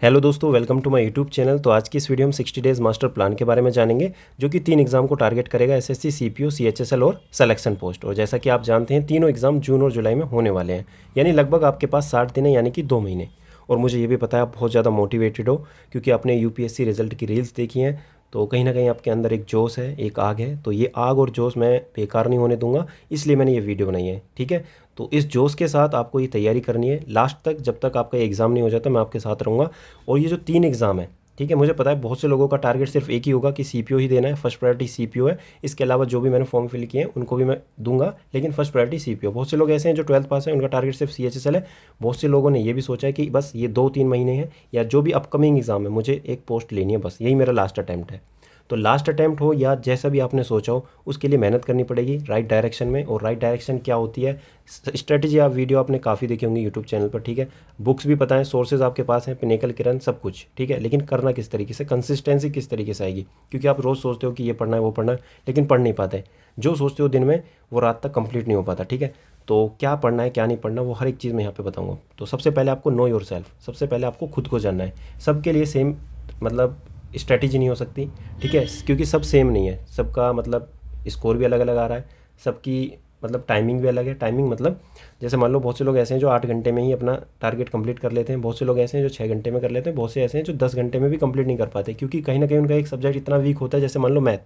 Hello दोस्तों, welcome to my YouTube channel. तो आज की इस वीडियो में 60 डेज़ मास्टर प्लान के बारे में जानेंगे, जो कि 3 एग्जाम को टारगेट करेगा, एसएससी, सीपीओ, सीएचएसएल और सिलेक्शन पोस्ट। और जैसा कि आप जानते हैं, तीनों एग्जाम जून और जुलाई में होने वाले हैं, यानी लगभग आपके पास 60 दिन है, यानी कि 2 महीने। और मुझे ये भी पता है आप बहुत ज़्यादा मोटिवेटेड हो, क्योंकि आपने यूपीएससी रिजल्ट की रील्स देखी हैं। तो कहीं ना कहीं आपके अंदर एक जोश है, एक आग है। तो ये आग और जोश मैं बेकार नहीं होने दूंगा, इसलिए मैंने ये वीडियो बनाई है। ठीक है, तो इस जोश के साथ आपको ये तैयारी करनी है लास्ट तक। जब तक आपका एग्ज़ाम नहीं हो जाता, मैं आपके साथ रहूँगा। और ये जो 3 एग्ज़ाम है, ठीक है, मुझे पता है बहुत से लोगों का टारगेट सिर्फ एक ही होगा कि सीपीओ ही देना है, फर्स्ट प्रायोरिटी सीपीओ है। इसके अलावा जो भी मैंने फॉर्म फिल किए हैं उनको भी मैं दूंगा, लेकिन फर्स्ट प्रायोरिटी सीपीओ। बहुत से लोग ऐसे हैं जो 12th पास है, उनका टारगेट सिर्फ सीएचएसएल है। बहुत से लोगों ने ये भी सोचा है कि बस ये 2-3 महीने हैं, या जो भी अपकमिंग एग्ज़ाम है, मुझे एक पोस्ट लेनी है, बस यही मेरा लास्ट अटैम्प्ट है। तो लास्ट अटैम्प्ट हो या जैसा भी आपने सोचा हो, उसके लिए मेहनत करनी पड़ेगी राइट डायरेक्शन में। और राइट डायरेक्शन क्या होती है, स्ट्रेटजी आप वीडियो आपने काफ़ी देखी होंगी यूट्यूब चैनल पर। ठीक है, बुक्स भी पता है, सोर्सेज आपके पास हैं, पिनेकल, किरण, सब कुछ। ठीक है, लेकिन करना किस तरीके से, कंसिस्टेंसी किस तरीके से आएगी। क्योंकि आप रोज़ सोचते हो कि ये पढ़ना है, वो पढ़ना है, लेकिन पढ़ नहीं पाते। जो सोचते हो दिन में, वो रात तक कंप्लीट नहीं हो पाता। ठीक है, तो क्या पढ़ना है, क्या नहीं पढ़ना, वो हर एक चीज़ मैं यहाँ पे बताऊँगा। तो सबसे पहले आपको नो योर सेल्फ, सबसे पहले आपको खुद को जानना है। सबके लिए सेम मतलब स्ट्रैटेजी नहीं हो सकती। ठीक है, क्योंकि सब सेम नहीं है, सबका मतलब स्कोर भी अलग अलग आ रहा है, सबकी मतलब टाइमिंग भी अलग है। टाइमिंग मतलब जैसे मान लो बहुत से लोग ऐसे हैं जो 8 घंटे में ही अपना टारगेट कंप्लीट कर लेते हैं, बहुत से लोग ऐसे हैं जो 6 घंटे में कर लेते हैं, बहुत से ऐसे हैं जो 10 घंटे में भी कंप्लीट नहीं कर पाते, क्योंकि कहीं ना कहीं उनका एक सब्जेक्ट इतना वीक होता है। जैसे मान लो मैथ,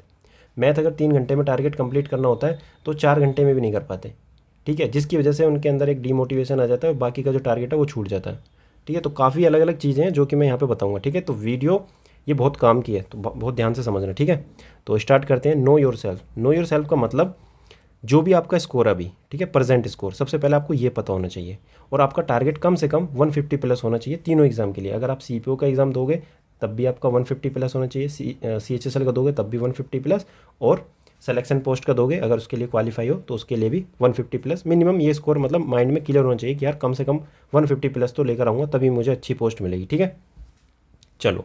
मैथ अगर 3 घंटे में टारगेट कंप्लीट करना होता है, तो 4 घंटे में भी नहीं कर पाते। ठीक है, जिसकी वजह से उनके अंदर एक डीमोटिवेशन आ जाता है और बाकी का जो टारगेट है वो छूट जाता है। ठीक है, तो काफ़ी अलग अलग चीज़ें हैं जो कि मैं यहाँ पे बताऊँगा। ठीक है, तो वीडियो ये बहुत काम की है, तो बहुत ध्यान से समझना। ठीक है, तो स्टार्ट करते हैं। Know your self. Know your self का मतलब जो भी आपका स्कोर अभी, ठीक है, प्रेजेंट स्कोर, सबसे पहले आपको ये पता होना चाहिए। और आपका टारगेट कम से कम 150 प्लस होना चाहिए तीनों एग्जाम के लिए। अगर आप सीपीओ का एग्ज़ाम दोगे तब भी आपका 150 प्लस होना चाहिए, सीएचएसएल का दोगे तब भी 150 प्लस, और सिलेक्शन पोस्ट का दोगे अगर उसके लिए क्वालिफाई हो तो उसके लिए भी 150 प्लस मिनिमम। ये स्कोर मतलब माइंड में क्लियर होना चाहिए कि यार कम से कम 150 प्लस तो लेकर आऊँगा, तभी मुझे अच्छी पोस्ट मिलेगी। ठीक है, चलो,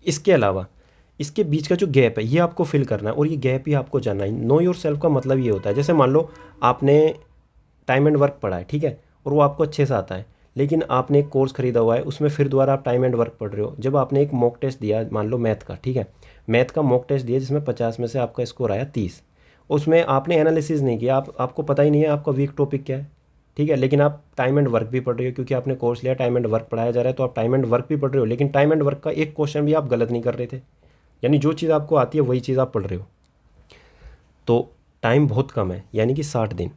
इसके अलावा इसके बीच का जो गैप है ये आपको फिल करना है, और ये गैप ही आपको जानना है। नो योर सेल्फ का मतलब ये होता है, जैसे मान लो आपने टाइम एंड वर्क पढ़ा है, ठीक है, और वो आपको अच्छे से आता है, लेकिन आपने एक कोर्स खरीदा हुआ है, उसमें फिर दोबारा आप टाइम एंड वर्क पढ़ रहे हो। जब आपने एक मॉक टेस्ट दिया, मान लो मैथ का, ठीक है, मैथ का मॉक टेस्ट दिया जिसमें 50 में से आपका स्कोर आया 30, उसमें आपने एनालिसिस नहीं किया, आपको पता ही नहीं है आपका वीक टॉपिक क्या है। ठीक है, लेकिन आप टाइम एंड वर्क भी पढ़ रहे हो, क्योंकि आपने कोर्स लिया, टाइम एंड वर्क पढ़ाया जा रहा है, तो आप टाइम एंड वर्क भी पढ़ रहे हो, लेकिन टाइम एंड वर्क का एक क्वेश्चन भी आप गलत नहीं कर रहे थे। यानी जो चीज़ आपको आती है वही चीज़ आप पढ़ रहे हो। तो टाइम बहुत कम है, यानी कि 60 दिन।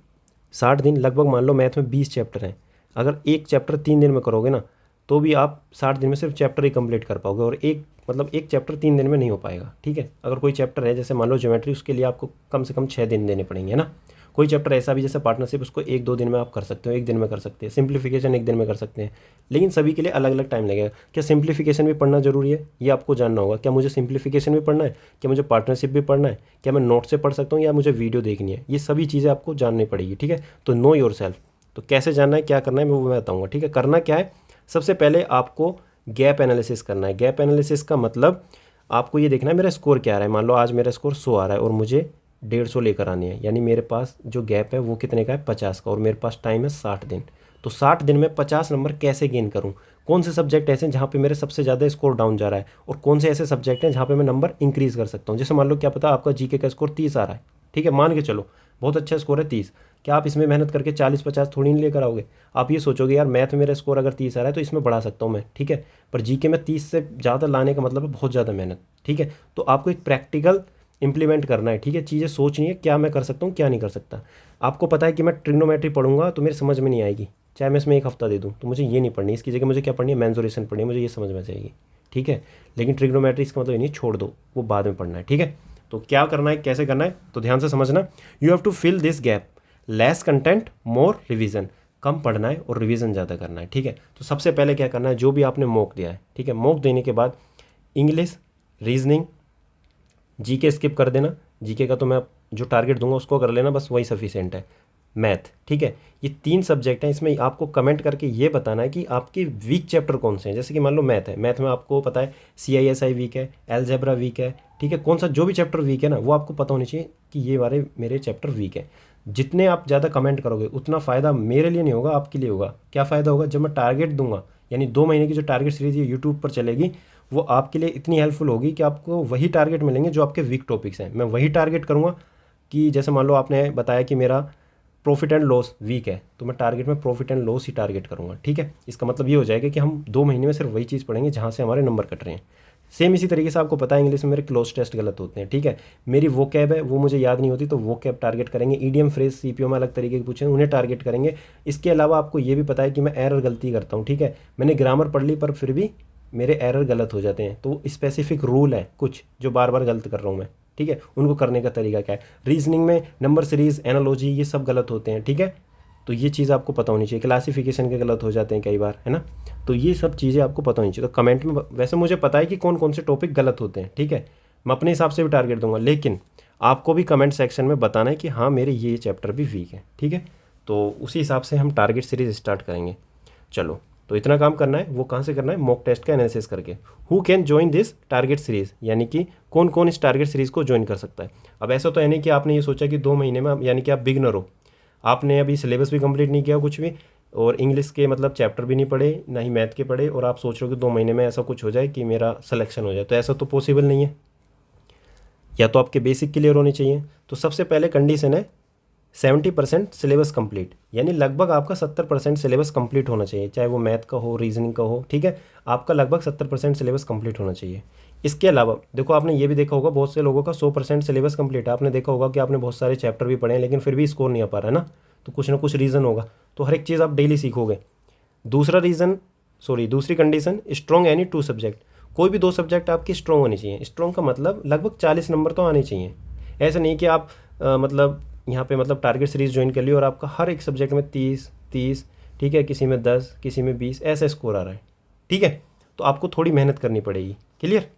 60 दिन लगभग, मान लो मैथ में 20 चैप्टर हैं, अगर एक चैप्टर 3 दिन में करोगे ना, तो भी आप 60 दिन में सिर्फ चैप्टर ही कंप्लीट कर पाओगे। और एक चैप्टर 3 दिन में नहीं हो पाएगा। ठीक है, अगर कोई चैप्टर है जैसे मान लो ज्योमेट्री, उसके लिए आपको कम से कम 6 दिन देने पड़ेंगे ना। कोई चैप्टर ऐसा भी जैसे पार्टनरशिप, उसको 1-2 दिन में आप कर सकते हो, 1 दिन में कर सकते हैं, सिंप्लीफिकेशन 1 दिन में कर सकते हैं, लेकिन सभी के लिए अलग अलग टाइम लगेगा। क्या सिंप्लीफिकेशन भी पढ़ना जरूरी है, ये आपको जानना होगा। क्या मुझे सिंप्लीफिकेशन भी पढ़ना है, क्या मुझे पार्टनरशिप भी पढ़ना है, क्या मैं नोट से पढ़ सकता हूँ, या मुझे वीडियो देखनी है, ये सभी चीज़ें आपको जाननी पड़ेगी। ठीक है, तो नो योर सेल्फ, तो कैसे जानना है, क्या करना है, वो मैं बताऊँगा। ठीक है, करना क्या है, सबसे पहले आपको गैप एनालिसिस करना है। गैप एनालिसिस का मतलब आपको ये देखना है मेरा स्कोर क्या आ रहा है। मान लो आज मेरा स्कोर 100 आ रहा है और मुझे 150 लेकर आनी है, यानी मेरे पास जो गैप है वो कितने का है, 50 का, और मेरे पास टाइम है 60 दिन। तो 60 दिन में 50 नंबर कैसे गेन करूँ, कौन से सब्जेक्ट ऐसे हैं जहाँ पे मेरे सबसे ज़्यादा स्कोर डाउन जा रहा है, और कौन से ऐसे सब्जेक्ट हैं जहाँ पे मैं नंबर इंक्रीज़ कर सकता हूँ। जैसे मान लो क्या पता आपका जीके का स्कोर 30 आ रहा है, ठीक है, मान के चलो बहुत अच्छा स्कोर है 30, क्या आप इसमें मेहनत करके 40-50 थोड़ी नहीं लेकर आओगे। आप ये सोचोगे यार मैथ में मेरा स्कोर अगर 30 आ रहा है तो इसमें बढ़ा सकता हूँ मैं, ठीक है, पर जीके में 30 से ज़्यादा लाने का मतलब है बहुत ज़्यादा मेहनत। ठीक है, तो आपको एक प्रैक्टिकल इंप्लीमेंट करना है। ठीक है, चीज़ें सोचनी है, क्या मैं कर सकता हूँ, क्या नहीं कर सकता। आपको पता है कि मैं ट्रिग्नोमेट्री पढ़ूंगा तो मेरे समझ में नहीं आएगी, चाहे मैं इसमें 1 हफ्ता दे दूँ, तो मुझे ये नहीं पढ़नी, इसकी जगह मुझे क्या पढ़नी है, मेंसुरेशन पढ़नी है, मुझे ये समझ में आ जाएगी। ठीक है, लेकिन ट्रिग्नोमेट्री इसका मतलब ये नहीं छोड़ दो, वो बाद में पढ़ना है। ठीक है, तो क्या करना है, कैसे करना है, तो ध्यान से समझना। You have to fill this gap, less content more revision, कम पढ़ना है और रिवीजन ज़्यादा करना है। ठीक है, तो सबसे पहले क्या करना है, जो भी आपने मॉक दिया है, ठीक है, मॉक देने के बाद इंग्लिश, रीजनिंग, जीके स्किप कर देना। जीके का तो मैं जो टारगेट दूंगा उसको कर लेना, बस वही सफिशिएंट है। मैथ, ठीक है, ये 3 सब्जेक्ट हैं, इसमें आपको कमेंट करके ये बताना है कि आपके वीक चैप्टर कौन से हैं। जैसे कि मान लो मैथ है, मैथ में आपको पता है CISI वीक है, एलजेब्रा वीक है, ठीक है, कौन सा जो भी चैप्टर वीक है ना, वो आपको पता होनी चाहिए कि ये वाले मेरे चैप्टर वीक है। जितने आप ज़्यादा कमेंट करोगे उतना फ़ायदा मेरे लिए नहीं होगा, आपके लिए होगा। क्या फ़ायदा होगा, जब मैं टारगेट दूंगा यानी 2 महीने की जो टारगेट सीरीज ये यूट्यूब पर चलेगी वो आपके लिए इतनी हेल्पफुल होगी कि आपको वही टारगेट मिलेंगे जो आपके वीक टॉपिक्स हैं। मैं वही टारगेट करूँगा कि जैसे मान लो आपने बताया कि मेरा प्रॉफिट एंड लॉस वीक है, तो मैं टारगेट में profit and loss he target करूँगा। ठीक है, इसका मतलब ये हो जाएगा कि हम 2 महीने में सिर्फ वही चीज़ पढ़ेंगे जहाँ से हमारे नंबर कट रहे हैं। सेम इसी तरीके से आपको पता है इंग्लिश में मेरे क्लोज टेस्ट गलत होते हैं। ठीक है, मेरी वो कैब है वो मुझे याद नहीं होती, तो वो कैब टारगेट करेंगे। ईडीएम फ्रेज सीपीओ में अलग तरीके के पूछे उन्हें टारगेट करेंगे। इसके अलावा आपको ये भी पता है कि मैं एरर गलती करता हूँ। ठीक है, मैंने ग्रामर पढ़ ली पर फिर भी मेरे एरर गलत हो जाते हैं, तो स्पेसिफिक रूल है कुछ जो बार बार गलत कर रहा हूँ मैं। ठीक है, उनको करने का तरीका क्या है। रीजनिंग में नंबर सीरीज, एनालॉजी, ये सब गलत होते हैं। ठीक है, तो ये चीज़ आपको पता होनी चाहिए। क्लासिफिकेशन के गलत हो जाते हैं कई बार, है ना, तो ये सब चीज़ें आपको पता होनी चाहिए। तो कमेंट में, वैसे मुझे पता है कि कौन कौन से टॉपिक गलत होते हैं। ठीक है, मैं अपने हिसाब से भी टारगेट दूंगा, लेकिन आपको भी कमेंट सेक्शन में बताना है कि हाँ मेरे ये चैप्टर भी वीक है। ठीक है, तो उसी हिसाब से हम टारगेट सीरीज स्टार्ट करेंगे। चलो, तो इतना काम करना है। वो कहाँ से करना है, मॉक टेस्ट का एनालिसिस करके। Who can join this target series, यानी कि कौन कौन इस टारगेट सीरीज को ज्वाइन कर सकता है। अब ऐसा तो है नहीं कि आपने ये सोचा कि 2 महीने में, यानी कि आप बिगनर हो, आपने अभी सिलेबस भी कंप्लीट नहीं किया कुछ भी, और इंग्लिश के मतलब चैप्टर भी नहीं पढ़े, ना ही मैथ के पढ़े, और आप सोच रहे हो कि 2 महीने में ऐसा कुछ हो जाए कि मेरा सिलेक्शन हो जाए। तो ऐसा तो पॉसिबल नहीं है। या तो आपके बेसिक क्लियर होने चाहिए। तो सबसे पहले कंडीशन है 70% सिलेबस कंप्लीट, यानी लगभग आपका 70% सिलेबस कंप्लीट होना चाहिए, चाहे वो मैथ का हो, रीजनिंग का हो। ठीक है, आपका लगभग 70% सिलेबस कंप्लीट होना चाहिए। इसके अलावा देखो, आपने ये भी देखा होगा बहुत से लोगों का 100% सिलेबस कंप्लीट है। आपने देखा होगा कि आपने बहुत सारे चैप्टर भी पढ़े हैं लेकिन फिर भी स्कोर नहीं आ पा रहा है ना, तो कुछ ना कुछ रीज़न होगा। तो हर एक चीज़ आप डेली सीखोगे। दूसरी कंडीशन, स्ट्रॉन्ग एनी 2 सब्जेक्ट। कोई भी 2 सब्जेक्ट आपकी स्ट्रॉन्ग होनी चाहिए। स्ट्रॉन्ग का मतलब लगभग 40 नंबर तो आने चाहिए। ऐसा नहीं कि आप मतलब यहाँ पे मतलब टारगेट सीरीज ज्वाइन कर ली और आपका हर एक सब्जेक्ट में 30, ठीक है, किसी में 10, किसी में 20 ऐसा स्कोर आ रहा है। ठीक है, तो आपको थोड़ी मेहनत करनी पड़ेगी। क्लियर,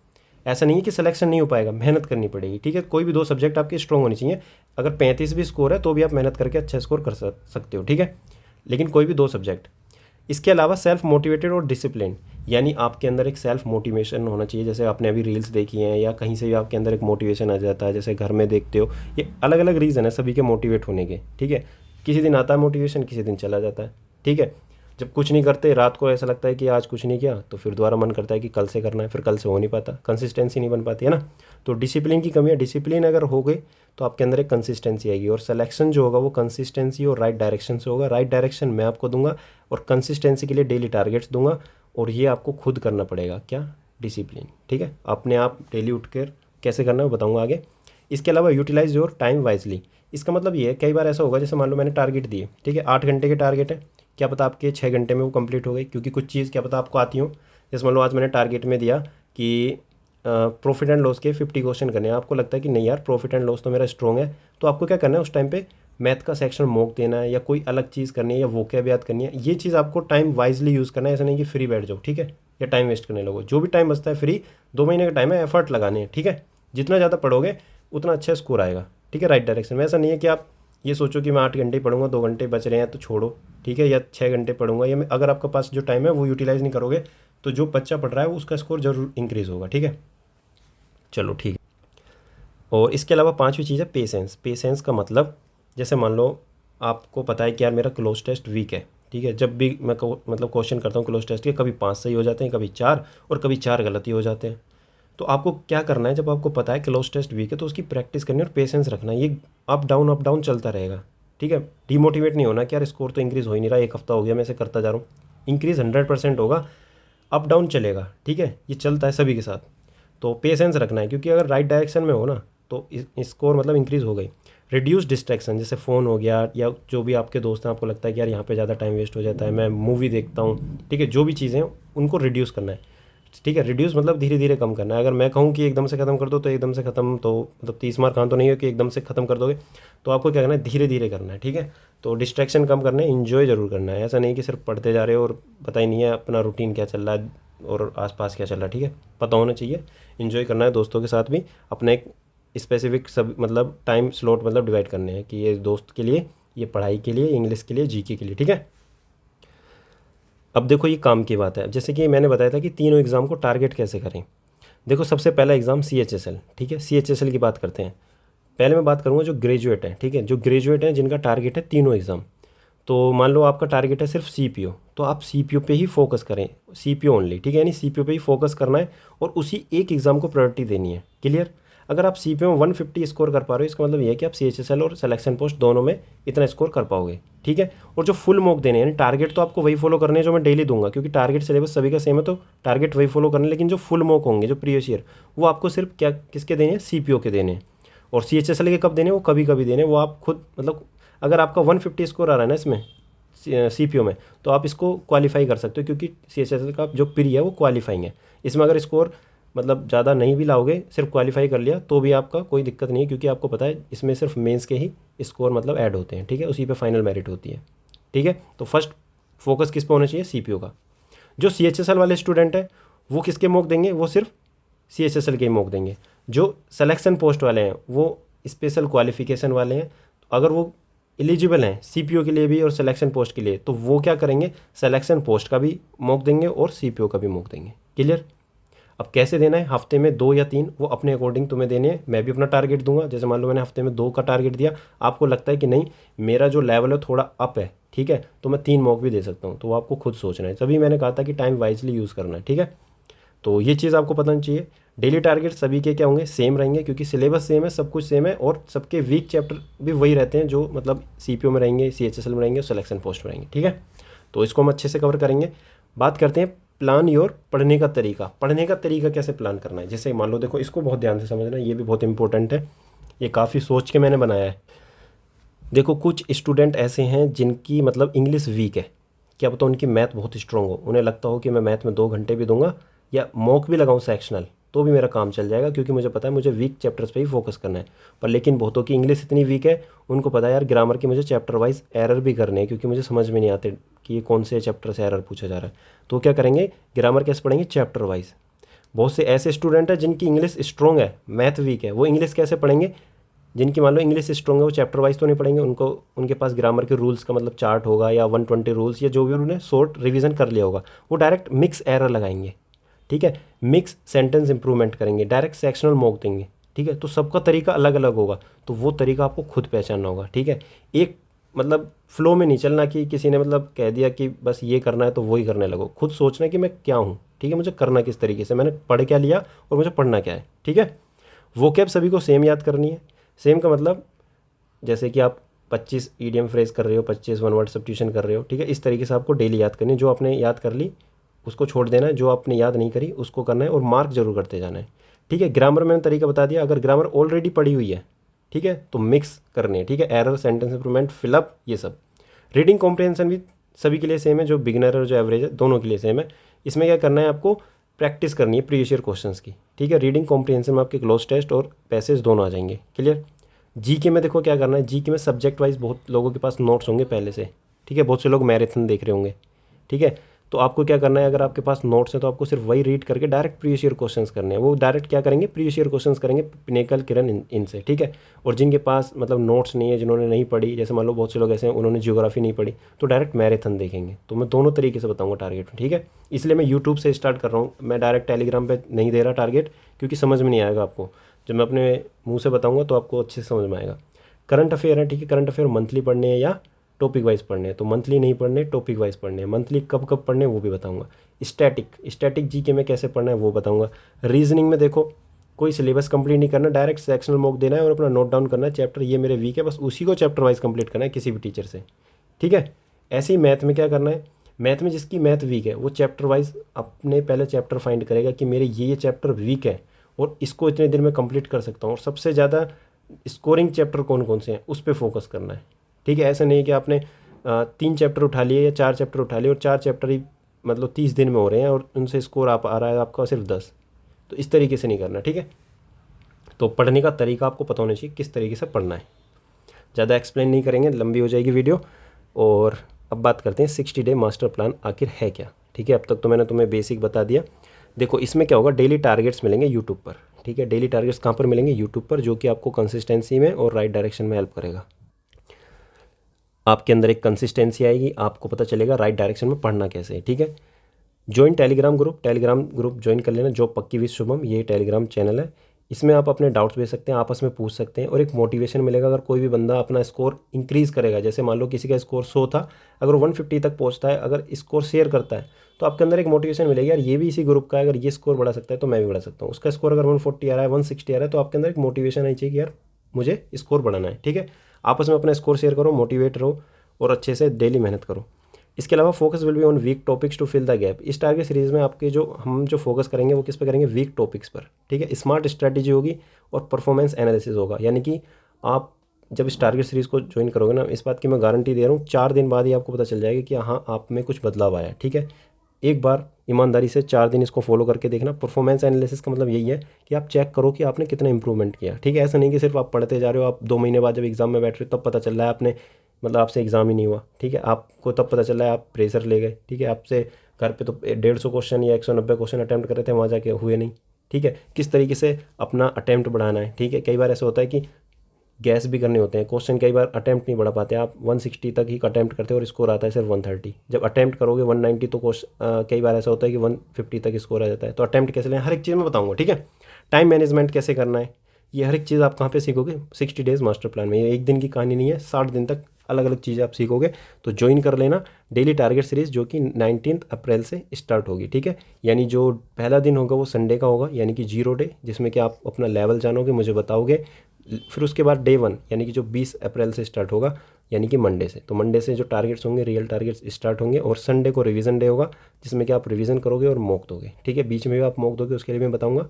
ऐसा नहीं है कि सिलेक्शन नहीं हो पाएगा, मेहनत करनी पड़ेगी। ठीक है, कोई भी 2 सब्जेक्ट आपके स्ट्रॉन्ग होनी चाहिए। अगर 35 भी स्कोर है तो भी आप मेहनत करके अच्छा स्कोर कर सकते हो। ठीक है, लेकिन कोई भी 2 सब्जेक्ट। इसके अलावा सेल्फ मोटिवेटेड और डिसिप्लिन, यानी आपके अंदर एक सेल्फ मोटिवेशन होना चाहिए। जैसे आपने अभी रील्स देखी हैं या कहीं से भी आपके अंदर एक मोटिवेशन आ जाता है, जैसे घर में देखते हो। ये अलग अलग रीज़न है सभी के मोटिवेट होने के। ठीक है, किसी दिन आता है मोटिवेशन, किसी दिन चला जाता है। ठीक है, जब कुछ नहीं करते रात को ऐसा लगता है कि आज कुछ नहीं किया, तो फिर दोबारा मन करता है कि कल से करना है, फिर कल से हो नहीं पाता, कंसिस्टेंसी नहीं बन पाती है ना। तो डिसिप्लिन की कमी है। डिसिप्लिन अगर हो गई तो आपके अंदर एक कंसिस्टेंसी आएगी, और सिलेक्शन जो होगा वो कंसिस्टेंसी और राइट डायरेक्शन से होगा। राइट डायरेक्शन मैं आपको दूंगा और कंसिस्टेंसी के लिए डेली टारगेट्स दूंगा, और ये आपको खुद करना पड़ेगा। क्या, डिसिप्लिन। ठीक है, अपने आप डेली उठकर कैसे करना है वो बताऊंगा आगे। इसके अलावा यूटिलाइज योर टाइम वाइजली। इसका मतलब ये है, कई बार ऐसा होगा जैसे मान लो मैंने टारगेट दिए, ठीक है, 8 घंटे के टारगेट है, क्या पता आपके 6 घंटे में वो कंप्लीट हो गई, क्योंकि कुछ चीज़ क्या पता आपको आती हो। जैसे मान लो आज मैंने टारगेट में दिया कि प्रॉफिट एंड लॉस के 50 क्वेश्चन करने हैं। आपको लगता है कि नहीं यार प्रॉफिट एंड लॉस तो मेरा स्ट्रॉन्ग है, तो आपको क्या करना है उस टाइम पे मैथ का सेक्शन मॉक देना है, या कोई अलग चीज़ करनी है, या वोकैब याद करनी है। ये चीज़ आपको टाइम वाइजली यूज़ करना है। ऐसा नहीं कि फ्री बैठ जाओ, ठीक है, या टाइम वेस्ट करने लगो। जो भी टाइम बचता है फ्री, 2 महीने का टाइम है, एफर्ट लगाने हैं। ठीक है, जितना ज़्यादा पढ़ोगे उतना अच्छा स्कोर आएगा। ठीक है, राइट डायरेक्शन में। ऐसा नहीं है कि आप ये सोचो कि मैं 8 घंटे पढ़ूंगा, 2 घंटे बच रहे हैं तो छोड़ो। ठीक है, या 6 घंटे पढ़ूंगा, या अगर आपके पास जो टाइम है वो यूटिलाइज़ नहीं करोगे तो जो बच्चा पढ़ रहा है उसका स्कोर जरूर इंक्रीज़ होगा। ठीक है, चलो ठीक है। और इसके अलावा 5वीं चीज़ है पेशेंस। पेशेंस का मतलब, जैसे मान लो आपको पता है कि यार मेरा क्लोज टेस्ट वीक है। ठीक है, जब भी मैं मतलब क्वेश्चन करता हूँ क्लोज टेस्ट के, कभी 5 सही हो जाते हैं, कभी 4, और कभी 4 गलती हो जाते हैं। तो आपको क्या करना है, जब आपको पता है क्लोज टेस्ट वीक है तो उसकी प्रैक्टिस करनी है और पेशेंस रखना है। ये अप डाउन चलता रहेगा। ठीक है, डीमोटिवेट नहीं होना कि यार स्कोर तो इंक्रीज़ हो ही नहीं रहा, 1 हफ्ता हो गया मैं इसे करता जा रहा हूँ। इंक्रीज़ 100% होगा, अप डाउन चलेगा। ठीक है, ये चलता है सभी के साथ। तो पेशेंस रखना है, क्योंकि अगर राइट डायरेक्शन में हो ना तो स्कोर मतलब इंक्रीज़ हो गई। रिड्यूस डिस्ट्रैक्शन, जैसे फ़ोन हो गया, या जो भी आपके दोस्त हैं आपको लगता है कि यार यहाँ पे ज़्यादा टाइम वेस्ट हो जाता है, मैं मूवी देखता हूँ। ठीक है, जो भी चीज़ें हैं उनको रिड्यूस करना है। ठीक है, रिड्यूस मतलब धीरे धीरे कम करना है। अगर मैं कहूँ कि एकदम से ख़त्म कर दो तो एकदम से ख़त्म, तो मतलब 30 मार खान तो नहीं है कि एकदम से ख़त्म कर दोगे। तो आपको क्या करना है, धीरे धीरे करना है। ठीक है, तो डिस्ट्रैक्शन कम करना है, इन्जॉय ज़रूर करना है। ऐसा नहीं कि सिर्फ पढ़ते जा रहे हो और पता ही नहीं है अपना रूटीन क्या चल रहा है और आसपास क्या चल रहा है। ठीक है, पता होना चाहिए, इन्जॉय करना है दोस्तों के साथ भी। अपने एक स्पेसिफिक सब मतलब टाइम स्लॉट मतलब डिवाइड करने हैं कि ये दोस्त के लिए, ये पढ़ाई के लिए, इंग्लिश के लिए, जीके के लिए। ठीक है, अब देखो ये काम की बात है। जैसे कि मैंने बताया था कि तीनों एग्ज़ाम को टारगेट कैसे करें। देखो सबसे पहला एग्ज़ाम CHSL। ठीक है, CHSL की बात करते हैं। पहले मैं बात करूँगा जो ग्रेजुएट है। ठीक है, जो ग्रेजुएट हैं जिनका टारगेट है तीनों एग्ज़ाम, तो मान लो आपका टारगेट है सिर्फ सीपीयू, तो आप सीपीयू पे ही फोकस करें, सीपीयू ओनली, ठीक है, यानी सीपीयू पे ही फोकस करना है और उसी एक एग्ज़ाम को प्रायोरिटी देनी है। क्लियर? अगर आप सीपीयू में 150 स्कोर कर पा रहे हो, इसका मतलब ये है कि आप सीएचएसएल और सिलेक्शन पोस्ट दोनों में इतना स्कोर कर पाओगे, ठीक है। और जो फुल मॉक देने हैं, यानी टारगेट तो आपको वही फॉलो करने हैं जो मैं डेली दूंगा, क्योंकि टारगेट सिलेबस सभी का सेम है, तो टारगेट वही फॉलो करने, लेकिन जो फुल मॉक होंगे जो प्रीवियस ईयर, वो आपको सिर्फ क्या किसके देने हैं, सीपीयू के देने हैं। और सीएचएसएल के कब देने हैं, वो कभी कभी देने हैं, वो आप खुद मतलब अगर आपका 150 स्कोर आ रहा है ना इसमें सीपीयू में, तो आप इसको क्वालिफाई कर सकते हो, क्योंकि सीएचएसएल का जो प्री है वो क्वालिफाइंग है। इसमें अगर स्कोर मतलब ज़्यादा नहीं भी लाओगे, सिर्फ क्वालिफाई कर लिया तो भी आपका कोई दिक्कत नहीं है, क्योंकि आपको पता है इसमें सिर्फ मेंस के ही स्कोर मतलब ऐड होते हैं, ठीक है, उसी पे फाइनल मेरिट होती है, ठीक है। तो फर्स्ट फोकस किस पे होना चाहिए, सीपीयू का। जो सीएचएसएल वाले स्टूडेंट हैं वो किसके मॉक देंगे, वो सिर्फ सीएचएसएल के ही मॉक देंगे। जो सिलेक्शन पोस्ट वाले हैं वो स्पेशल क्वालिफिकेशन वाले हैं, अगर वो एलिजिबल हैं सीपीयू के लिए भी और सिलेक्शन पोस्ट के लिए, तो वो क्या करेंगे, सिलेक्शन पोस्ट का भी मॉक देंगे और सीपीयू का भी मॉक देंगे। क्लियर? अब कैसे देना है, हफ्ते में 2 या 3, वो अपने अकॉर्डिंग तुम्हें देने हैं। मैं भी अपना टारगेट दूंगा, जैसे मान लो मैंने हफ्ते में 2 का टारगेट दिया, आपको लगता है कि नहीं मेरा जो लेवल है थोड़ा अप है, ठीक है, तो मैं 3 मॉक भी दे सकता हूँ, तो वो आपको खुद सोचना है। तभी मैंने कहा था कि टाइम वाइजली यूज़ करना है, ठीक है। तो ये चीज़ आपको पता चाहिए। डेली टारगेट सभी के क्या होंगे, सेम रहेंगे, क्योंकि सिलेबस सेम है, सब कुछ सेम है, और सबके वीक चैप्टर भी वही रहते हैं जो मतलब सीपीयू में रहेंगे, सीएचएसएल में रहेंगे और सिलेक्शन पोस्ट में रहेंगे, ठीक है। तो इसको हम अच्छे से कवर करेंगे। बात करते हैं प्लान योर पढ़ने का तरीका। पढ़ने का तरीका कैसे प्लान करना है, जैसे मान लो देखो, इसको बहुत ध्यान से समझना, ये भी बहुत इंपॉर्टेंट है, ये काफ़ी सोच के मैंने बनाया है। देखो कुछ स्टूडेंट ऐसे हैं जिनकी मतलब इंग्लिश वीक है, क्या पता उनकी मैथ बहुत स्ट्रॉन्ग हो, उन्हें लगता हो कि मैं मैथ में 2 घंटे भी दूंगा या मॉक भी लगाऊं सेक्शनल तो भी मेरा काम चल जाएगा, क्योंकि मुझे पता है मुझे वीक चैप्टर्स पे ही फोकस करना है। पर लेकिन बहुतों की इंग्लिश इतनी वीक है, उनको पता है यार ग्रामर की मुझे चैप्टर वाइज एरर भी करने हैं, क्योंकि मुझे समझ में नहीं आते कि ये कौन से चैप्टर से एरर पूछा जा रहा है। तो क्या करेंगे, ग्रामर कैसे पढ़ेंगे, चैप्टर वाइज। बहुत से ऐसे स्टूडेंट हैं जिनकी इंग्लिश स्ट्रॉन्ग है, मैथ वीक है, वो इंग्लिश कैसे पढ़ेंगे, जिनकी मान लो इंग्लिश स्ट्रॉन्ग है वो चैप्टर वाइज तो नहीं पढ़ेंगे, उनको उनके पास ग्रामर के रूल्स का मतलब चार्ट होगा या 120 रूल्स या जो भी उन्होंने शॉर्ट रिवीजन कर लिया होगा, वो डायरेक्ट मिक्स एरर लगाएंगे, ठीक है, मिक्स सेंटेंस इंप्रूवमेंट करेंगे, डायरेक्ट सेक्शनल मॉक देंगे, ठीक है। तो सबका तरीका अलग अलग होगा, तो वो तरीका आपको खुद पहचानना होगा, ठीक है। एक मतलब फ्लो में नहीं चलना कि किसी ने मतलब कह दिया कि बस ये करना है तो वही करने लगो, खुद सोचना कि मैं क्या हूँ, ठीक है, मुझे करना किस तरीके से, मैंने पढ़ क्या लिया और मुझे पढ़ना क्या है, ठीक है। वोकैब सभी को सेम याद करनी है। सेम का मतलब जैसे कि आप 25 ईडियम फ्रेज कर रहे हो, 25 वन वर्ड सब्स्टिट्यूशन कर रहे हो, ठीक है, इस तरीके से आपको डेली याद करनी है। जो आपने याद कर ली उसको छोड़ देना है, जो आपने याद नहीं करी उसको करना है और मार्क जरूर करते जाना है, ठीक है। ग्रामर मैंने तरीका बता दिया, अगर ग्रामर ऑलरेडी पढ़ी हुई है, ठीक है, तो मिक्स करनी है, ठीक है, एरर, सेंटेंस इंप्रूवमेंट, फिलअप, ये सब। रीडिंग कॉम्प्रिहेंशन भी सभी के लिए सेम है, जो बिगिनर और जो एवरेज है दोनों के लिए सेम है। इसमें क्या करना है, आपको प्रैक्टिस करनी है प्रीवियस ईयर क्वेश्चंस की, ठीक है। रीडिंग कॉम्प्रिहेंशन में आपके क्लोज टेस्ट और पैसेज दोनों आ जाएंगे। क्लियर? जीके में देखो क्या करना है, जीके में सब्जेक्ट वाइज बहुत लोगों के पास नोट्स होंगे पहले से, ठीक है, बहुत से लोग मैराथन देख रहे होंगे, ठीक है। तो आपको क्या करना है, अगर आपके पास नोट्स हैं तो आपको सिर्फ वही रीड करके डायरेक्ट प्रीवियस ईयर क्वेश्चंस करने हैं। वो डायरेक्ट क्या करेंगे, प्रीवियस ईयर क्वेश्चंस करेंगे, पिनेकल, किरण, इनसे, ठीक है। और जिनके पास मतलब नोट्स नहीं है, जिन्होंने नहीं पढ़ी, जैसे मान लो बहुत से लोग ऐसे हैं उन्होंने ज्योग्राफी नहीं पढ़ी, तो डायरेक्ट मैराथन देखेंगे। तो मैं दोनों तरीके से बताऊँगा टारगेट, ठीक है। इसलिए मैं यूट्यूब से स्टार्ट कर रहा हूँ, मैं डायरेक्ट टेलीग्राम पर नहीं दे रहा टारगेट, क्योंकि समझ में नहीं आएगा आपको। जब मैं अपने मुँह से बताऊँगा तो आपको अच्छे से समझ में आएगा। करंट अफेयर है, ठीक है, करंट अफेयर मंथली पढ़ने हैं या टॉपिक वाइज पढ़ने हैं, तो मंथली नहीं पढ़ने, टॉपिक वाइज पढ़ने हैं। मंथली कब कब पढ़ने हैं वो भी बताऊंगा। स्टैटिक जीके में कैसे पढ़ना है वो बताऊंगा। रीजनिंग में देखो कोई सिलेबस कंप्लीट नहीं करना, डायरेक्ट सेक्शनल मॉक देना है और अपना नोट डाउन करना है, चैप्टर ये मेरे वीक है, बस उसी को चैप्टर वाइज कंप्लीट करना है किसी भी टीचर से, ठीक है। ऐसे ही मैथ में क्या करना है, मैथ में जिसकी मैथ वीक है वो चैप्टर वाइज अपने पहले चैप्टर फाइंड करेगा कि मेरे ये चैप्टर वीक है और इसको इतने दिन में कंप्लीट कर सकता हूँ, और सबसे ज़्यादा स्कोरिंग चैप्टर कौन कौन से हैं उस पर फोकस करना है, ठीक है। ऐसा नहीं कि आपने 3 चैप्टर उठा लिए या 4 चैप्टर उठा लिए और 4 चैप्टर ही मतलब 30 दिन में हो रहे हैं और उनसे स्कोर आप आ रहा है आपका सिर्फ 10, तो इस तरीके से नहीं करना, ठीक है। तो पढ़ने का तरीका आपको पता होना चाहिए किस तरीके से पढ़ना है। ज़्यादा एक्सप्लेन नहीं करेंगे, लंबी हो जाएगी वीडियो। और अब बात करते हैं 60 डे मास्टर प्लान आखिर है क्या, ठीक है। अब तक तो मैंने तुम्हें बेसिक बता दिया। देखो इसमें क्या होगा, डेली टारगेट्स मिलेंगे यूट्यूब पर, ठीक है। डेली टारगेट्स कहाँ पर मिलेंगे, यूट्यूब पर, जो कि आपको कंसिस्टेंसी में और राइट डायरेक्शन में हेल्प करेगा। आपके अंदर एक कंसिस्टेंसी आएगी, आपको पता चलेगा राइट डायरेक्शन में पढ़ना कैसे है, ठीक है। ज्वाइन टेलीग्राम ग्रुप ज्वाइन कर लेना, जॉब पक्की विद शुभम, ये टेलीग्राम चैनल है। इसमें आप अपने डाउट्स भेज सकते हैं, आपस में पूछ सकते हैं और एक मोटिवेशन मिलेगा। अगर कोई भी बंदा अपना स्कोर इंक्रीज़ करेगा, जैसे मान लो किसी का स्कोर 100 था, अगर वो 150 तक पहुंचता है, अगर स्कोर शेयर करता है, तो आपके अंदर एक मोटिवेशन मिलेगी, यार ये भी इसी ग्रुप का है, अगर ये स्कोर बढ़ा सकता है तो मैं भी बढ़ा सकता हूँ। उसका स्कोर अगर 140 आ रहा है, 160 आ रहा है, तो आपके अंदर एक मोटिवेशन आई चाहिए कि यार मुझे स्कोर बढ़ाना है। ठीक है, आपस में अपना स्कोर शेयर करो, मोटिवेट रहो और अच्छे से डेली मेहनत करो। इसके अलावा focus will be on weak topics to fill the gap. इस टारगेट सीरीज़ में आपके जो फोकस करेंगे वो किस पे करेंगे, वीक टॉपिक्स पर। ठीक है, स्मार्ट स्ट्रैटेजी होगी और परफॉर्मेंस एनालिसिस होगा। यानी कि आप जब इस टारगेट सीरीज़ को ज्वाइन करोगे ना, इस बात की मैं गारंटी दे रहा हूँ, 4 दिन बाद ही आपको पता चल जाएगा कि हाँ आप में कुछ बदलाव आया है। ठीक है, एक बार ईमानदारी से 4 दिन इसको फॉलो करके देखना। परफॉर्मेंस एनालिसिस का मतलब यही है कि आप चेक करो कि आपने कितना इंप्रूवमेंट किया। ठीक है, ऐसा नहीं कि सिर्फ आप पढ़ते जा रहे हो, आप 2 महीने बाद जब एग्जाम में बैठ रहे हो तब पता चल रहा है आपने मतलब आपसे एग्ज़ाम ही नहीं हुआ। ठीक है, आपको तब पता चल रहा है आप प्रेशर ले गए। ठीक है, आपसे घर पे तो 150 क्वेश्चन या 190 क्वेश्चन अटैम्प्ट कर रहे थे, वहाँ जाके हुए नहीं। ठीक है, किस तरीके से अपना अटैम्प्ट बढ़ाना है। ठीक है, कई बार ऐसा होता है कि गैस भी करने होते हैं क्वेश्चन, कई बार अटैम्प्ट नहीं बढ़ा पाते, आप 160 तक ही अटैम्प्ट करते हो और स्कोर आता है सिर्फ 130। जब अटैम्प्ट करोगे 190 तो कई बार ऐसा होता है कि 150 तक स्कोर आ जाता है। तो अटैम्प्ट कैसे लें, हर एक चीज़ में बताऊंगा। ठीक है, टाइम मैनेजमेंट कैसे करना है, ये हर एक चीज़ आप कहाँ पे सीखोगे, 60 डेज़ मास्टर प्लान में। ये एक दिन की कहानी नहीं है, 60 दिन तक अलग अलग चीज़ें आप सीखोगे। तो ज्वाइन कर लेना डेली टारगेट सीरीज़, जो कि 19 अप्रैल से स्टार्ट होगी। ठीक है, यानी जो पहला दिन होगा वो संडे का होगा, यानी कि 0 डे, जिसमें कि आप अपना लेवल जानोगे, मुझे बताओगे। फिर उसके बाद डे 1 यानी कि जो 20 अप्रैल से स्टार्ट होगा, यानी कि मंडे से। तो मंडे से जो टारगेट्स होंगे, रियल टारगेट्स स्टार्ट होंगे। और संडे को रिवीजन डे होगा, जिसमें कि आप रिवीजन करोगे और मॉक दोगे। ठीक है, बीच में भी आप मॉक दोगे, उसके लिए मैं बताऊंगा।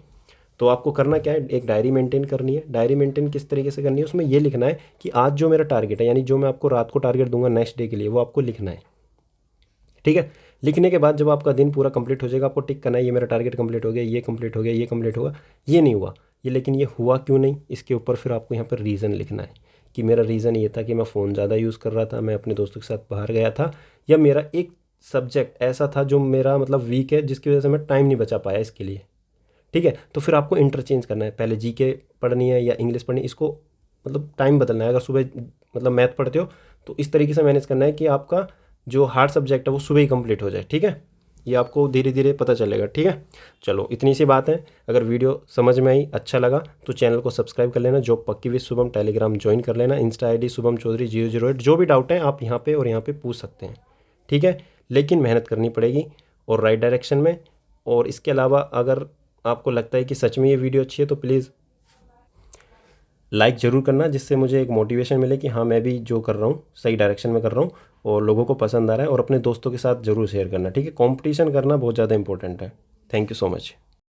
तो आपको करना क्या है, एक डायरी मेंटेन करनी है। डायरी मेंटेन किस तरीके से करनी है, उसमें ये लिखना है कि आज जो मेरा टारगेट है, यानी जो मैं आपको रात को टारगेट दूंगा नेक्स्ट डे के लिए, वो आपको लिखना है। ठीक है, लिखने के बाद जब आपका दिन पूरा कंप्लीट हो जाएगा, आपको टिक करना है ये मेरा टारगेट कंप्लीट हो गया, ये कंप्लीट हो गया, ये कंप्लीट होगा, ये नहीं हुआ, ये लेकिन ये हुआ क्यों नहीं, इसके ऊपर फिर आपको यहाँ पर रीज़न लिखना है कि मेरा रीज़न ये था कि मैं फ़ोन ज़्यादा यूज़ कर रहा था, मैं अपने दोस्तों के साथ बाहर गया था, या मेरा एक सब्जेक्ट ऐसा था जो मेरा मतलब वीक है, जिसकी वजह से मैं टाइम नहीं बचा पाया इसके लिए। ठीक है, तो फिर आपको इंटरचेंज करना है, पहले जीके पढ़नी है या इंग्लिश पढ़नी है, इसको मतलब टाइम बदलना है। अगर सुबह मतलब मैथ पढ़ते हो तो इस तरीके से मैनेज करना है कि आपका जो हार्ड सब्जेक्ट है वो सुबह ही कंप्लीट हो जाए। ठीक है, ये आपको धीरे धीरे पता चलेगा। ठीक है, चलो इतनी सी बात है। अगर वीडियो समझ में आई, अच्छा लगा, तो चैनल को सब्सक्राइब कर लेना। जॉब पक्की विद शुभम टेलीग्राम ज्वाइन कर लेना। Insta ID Shubham Chaudhary 008। जो भी डाउट है आप यहाँ पे और यहाँ पे पूछ सकते हैं। ठीक है, लेकिन मेहनत करनी पड़ेगी और राइट डायरेक्शन में। और इसके अलावा अगर आपको लगता है कि सच में ये वीडियो अच्छी है तो प्लीज़ लाइक ज़रूर करना, जिससे मुझे एक मोटिवेशन मिले कि हाँ मैं भी जो कर रहा हूँ सही डायरेक्शन में कर रहा हूँ और लोगों को पसंद आ रहा है। और अपने दोस्तों के साथ ज़रूर शेयर करना। ठीक है, कंपटीशन करना बहुत ज़्यादा इंपॉर्टेंट है। Thank you so much.